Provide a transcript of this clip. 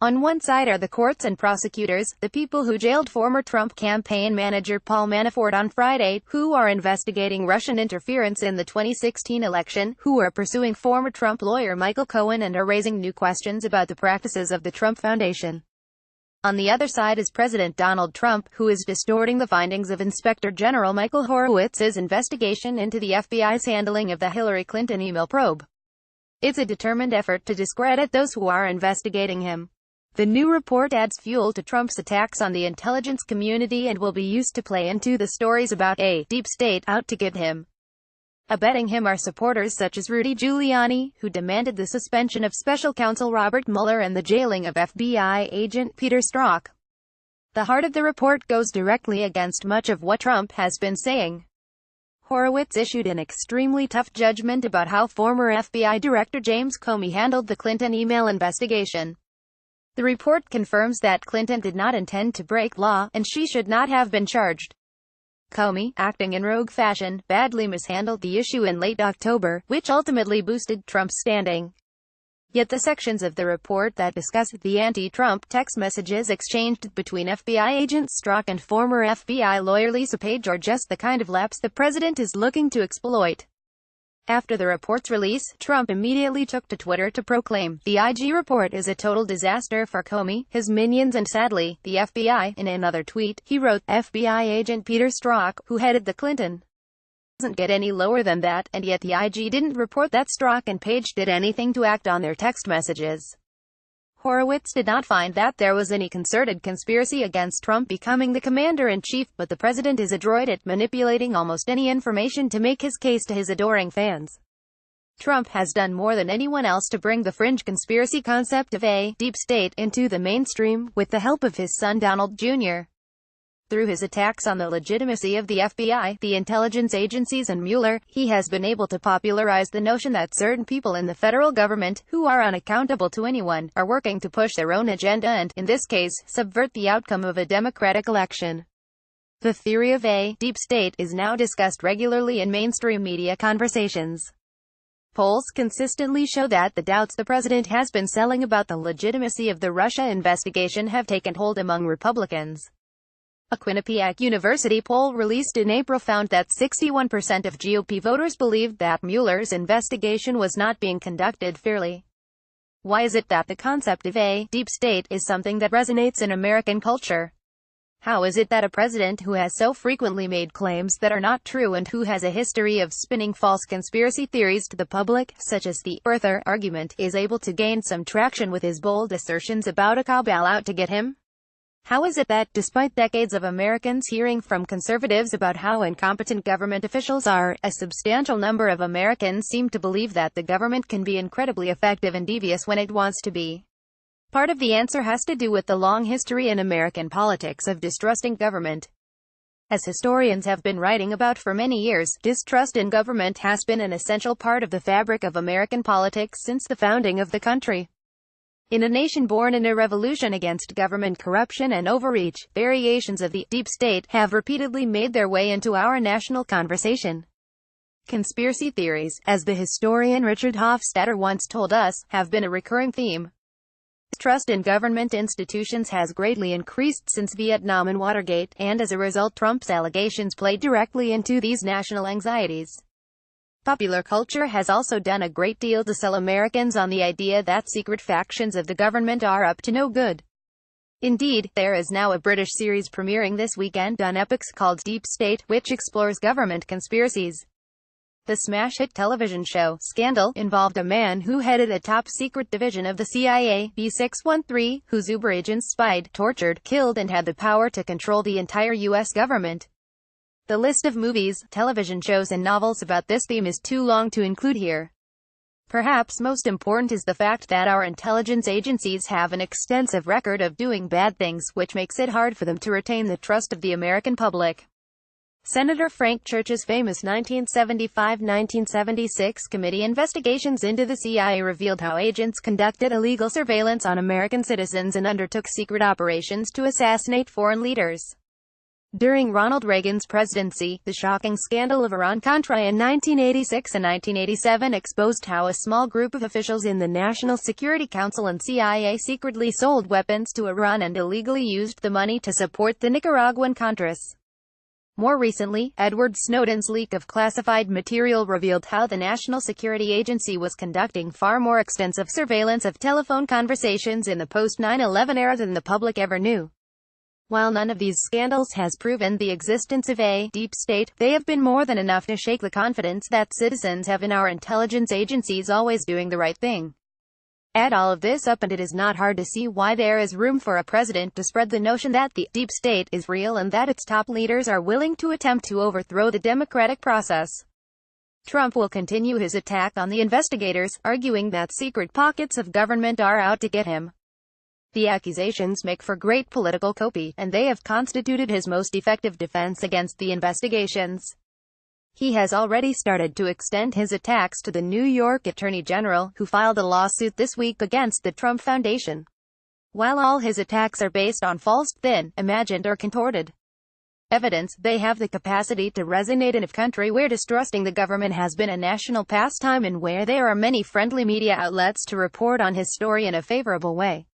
On one side are the courts and prosecutors, the people who jailed former Trump campaign manager Paul Manafort on Friday, who are investigating Russian interference in the 2016 election, who are pursuing former Trump lawyer Michael Cohen and are raising new questions about the practices of the Trump Foundation. On the other side is President Donald Trump, who is distorting the findings of Inspector General Michael Horowitz's investigation into the FBI's handling of the Hillary Clinton email probe. It's a determined effort to discredit those who are investigating him. The new report adds fuel to Trump's attacks on the intelligence community and will be used to play into the stories about a deep state out to get him. Abetting him are supporters such as Rudy Giuliani, who demanded the suspension of special counsel Robert Mueller and the jailing of FBI agent Peter Strzok. The heart of the report goes directly against much of what Trump has been saying. Horowitz issued an extremely tough judgment about how former FBI Director James Comey handled the Clinton email investigation. The report confirms that Clinton did not intend to break law, and she should not have been charged. Comey, acting in rogue fashion, badly mishandled the issue in late October, which ultimately boosted Trump's standing. Yet the sections of the report that discuss the anti-Trump text messages exchanged between FBI agent Strzok and former FBI lawyer Lisa Page are just the kind of lapse the president is looking to exploit. After the report's release, Trump immediately took to Twitter to proclaim, "The IG report is a total disaster for Comey, his minions and sadly, the FBI." In another tweet, he wrote, "FBI agent Peter Strzok, who headed the Clinton, doesn't get any lower than that, and yet the IG didn't report that Strzok and Page did anything to act on their text messages." Horowitz did not find that there was any concerted conspiracy against Trump becoming the commander-in-chief, but the president is adroit at manipulating almost any information to make his case to his adoring fans. Trump has done more than anyone else to bring the fringe conspiracy concept of a deep state into the mainstream, with the help of his son Donald Jr. Through his attacks on the legitimacy of the FBI, the intelligence agencies and Mueller, he has been able to popularize the notion that certain people in the federal government, who are unaccountable to anyone, are working to push their own agenda and, in this case, subvert the outcome of a democratic election. The theory of a deep state is now discussed regularly in mainstream media conversations. Polls consistently show that the doubts the president has been selling about the legitimacy of the Russia investigation have taken hold among Republicans. A Quinnipiac University poll released in April found that 61% of GOP voters believed that Mueller's investigation was not being conducted fairly. Why is it that the concept of a deep state is something that resonates in American culture? How is it that a president who has so frequently made claims that are not true and who has a history of spinning false conspiracy theories to the public, such as the birther argument, is able to gain some traction with his bold assertions about a cabal out to get him? How is it that, despite decades of Americans hearing from conservatives about how incompetent government officials are, a substantial number of Americans seem to believe that the government can be incredibly effective and devious when it wants to be? Part of the answer has to do with the long history in American politics of distrusting government. As historians have been writing about for many years, distrust in government has been an essential part of the fabric of American politics since the founding of the country. In a nation born in a revolution against government corruption and overreach, variations of the deep state have repeatedly made their way into our national conversation. Conspiracy theories, as the historian Richard Hofstadter once told us, have been a recurring theme. Trust in government institutions has greatly increased since Vietnam and Watergate, and as a result Trump's allegations play directly into these national anxieties. Popular culture has also done a great deal to sell Americans on the idea that secret factions of the government are up to no good. Indeed, there is now a British series premiering this weekend on Epix called Deep State, which explores government conspiracies. The smash hit television show, Scandal, involved a man who headed a top-secret division of the CIA, B613, whose Uber agents spied, tortured, killed and had the power to control the entire U.S. government. The list of movies, television shows and novels about this theme is too long to include here. Perhaps most important is the fact that our intelligence agencies have an extensive record of doing bad things, which makes it hard for them to retain the trust of the American public. Senator Frank Church's famous 1975-1976 committee investigations into the CIA revealed how agents conducted illegal surveillance on American citizens and undertook secret operations to assassinate foreign leaders. During Ronald Reagan's presidency, the shocking scandal of Iran-Contra in 1986 and 1987 exposed how a small group of officials in the National Security Council and CIA secretly sold weapons to Iran and illegally used the money to support the Nicaraguan Contras. More recently, Edward Snowden's leak of classified material revealed how the National Security Agency was conducting far more extensive surveillance of telephone conversations in the post-9/11 era than the public ever knew. While none of these scandals has proven the existence of a deep state, they have been more than enough to shake the confidence that citizens have in our intelligence agencies always doing the right thing. Add all of this up and it is not hard to see why there is room for a president to spread the notion that the deep state is real and that its top leaders are willing to attempt to overthrow the democratic process. Trump will continue his attack on the investigators, arguing that secret pockets of government are out to get him. The accusations make for great political copy, and they have constituted his most effective defense against the investigations. He has already started to extend his attacks to the New York Attorney General, who filed a lawsuit this week against the Trump Foundation. While all his attacks are based on false, thin, imagined or contorted evidence, they have the capacity to resonate in a country where distrusting the government has been a national pastime and where there are many friendly media outlets to report on his story in a favorable way.